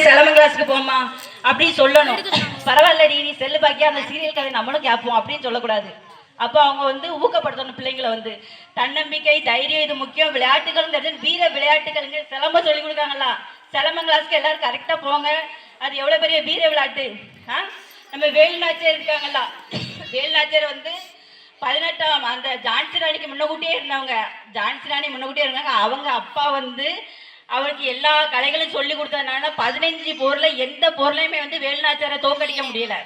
சிலம்பம் கிளாஸ்க்கு போமா அப்படின்னு சொல்லணும். பரவாயில்லடி நீ செல்லு பாக்கியா அந்த சீரியல் கதை நம்மளும் கேட்போம் அப்படின்னு சொல்லக்கூடாது. அப்போ அவங்க வந்து ஊக்கப்படுத்தணும் பிள்ளைங்களை வந்து தன்னம்பிக்கை தைரியம் இது முக்கியம். விளையாட்டுகள் வீர விளையாட்டுகள் சிலம்பம் சொல்லி கொடுக்காங்களா சிலம்பம் கிளாஸ்க்கு எல்லாரும் கரெக்டா போங்க. அது எவ்வளவு பெரிய வீர விளையாட்டு. நம்ம வேலுநாச்சியார் இருக்காங்களா வேலுநாச்சியார் வந்து 18ஆம் அந்த ஜான்சி ராணிக்கு முன்னக்கூட்டியே இருந்தவங்க. ஜான்சி ராணி முன்னக்கூட்டியே இருந்தாங்க. அவங்க அப்பா வந்து அவருக்கு எல்லா கலைகளும் சொல்லி கொடுத்ததுனால 15 போர்ல எந்த போர்லையுமே வந்து வேலுநாச்சியாரை தோக்கடிக்க முடியல.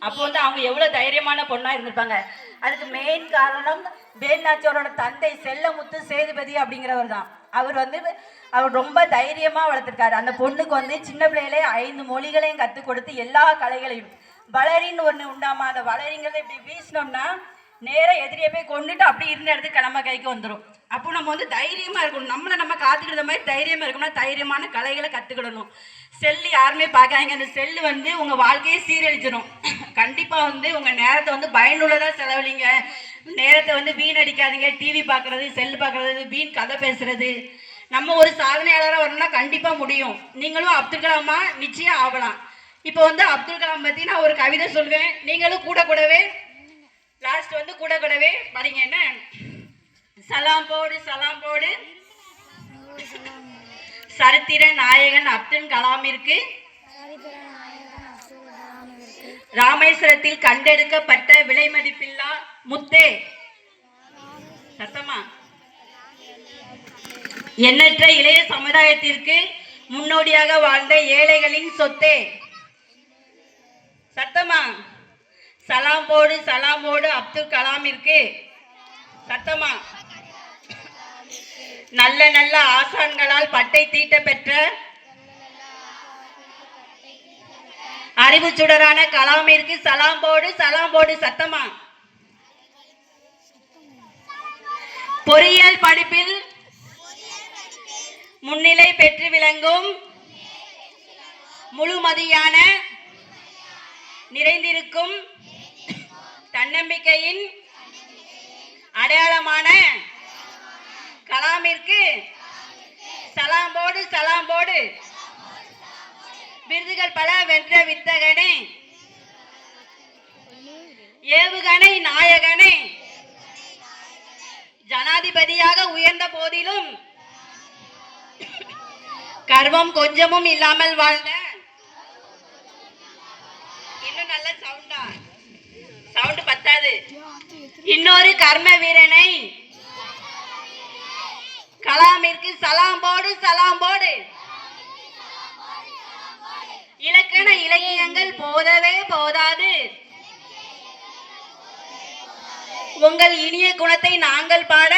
அப்போ வந்து அவங்க எவ்வளவு தைரியமான பொண்ணா இருந்திருப்பாங்க. அதுக்கு மெயின் காரணம் வேலுநாச்சியாரோட தந்தை செல்லமுத்து சேதுபதி அப்படிங்கிறவர் தான். அவர் ரொம்ப தைரியமா வளர்த்திருக்காரு. அந்த பொண்ணுக்கு வந்து சின்ன பிள்ளையிலே 5 மொழிகளையும் கற்றுக் கொடுத்து எல்லா கலைகளையும் வளரின்னு ஒன்று உண்டாமா. அந்த வளரிங்கிறத இப்படி வீசினோம்னா நேராக எதிரியை போய் கொண்டுட்டு அப்படி இருந்த இடத்துக்கு நம்ம கைக்கு வந்துடும். அப்போ நம்ம வந்து தைரியமா இருக்கணும். நம்ம காத்துக்கிற மாதிரி தைரியமா இருக்கணும்னா தைரியமான கலைகளை கற்றுக்கிடணும். செல்லு யாருமே பார்க்காங்க. அந்த செல்லு வந்து உங்க வாழ்க்கையை சீரழிச்சிடும். கண்டிப்பா வந்து உங்க நேரத்தை வந்து பயனுள்ளதா செலவழிங்க. நேரத்தை வந்து வீணடிக்காதீங்க. டிவி பார்க்கறது செல்லு பார்க்கறது வீண் கதை பேசுறது. நம்ம ஒரு சாதனையாளராக வரணும்னா கண்டிப்பா முடியும். நீங்களும் அப்துல் கலாமா நிச்சயம் ஆகலாம். இப்போ வந்து அப்துல் கலாம் பத்தி நான் ஒரு கவிதை சொல்வேன். நீங்களும் கூடவே லாஸ்ட் வந்து கூடவே படிங்க. என்ன சலாம் போடு சலாம் போடு சரித்திர நாயகன் அப்துல் கலாமிற்கு ராமேஸ்வரத்தில் கண்டெடுக்கப்பட்ட விலை மதிப்பில்லா முத்தே. சத்தமா எண்ணற்ற இளைய சமுதாயத்திற்கு முன்னோடியாக வாழ்ந்த ஏழைகளின் சொத்தே. சத்தமா சலாம் போடு அப்துல் கலாமிற்கு. சத்தமா நல்ல ஆசான்களால் பட்டை தீட்ட பெற்ற அறிவு சுடரான கலாமிற்கு சலாம் போடு. சத்தமா பொறியியல் படிப்பில் முன்னிலை பெற்று விளங்கும் முழுமதியான நிறைந்திருக்கும் தன்னம்பிக்கையின் அடையாளமான கலாமிற்கு சலாம் போடு. விருதுகள் பல வென்ற வித்தகனே, ஏவுகணை நாயகனே, ஜனாதிபதியாக உயர்ந்த போதிலும் கர்வம் கொஞ்சமும் இல்லாமல் வாழ்ந்த இன்னும் நல்ல சவுண்ட் பத்தாது இன்னொரு கர்ம வீரனை கலாமிற்கு சலாம் போடு. இலக்கண இலக்கியங்கள் போதவே போதாது. உங்கள் இனிய குணத்தை நாங்கள் பாட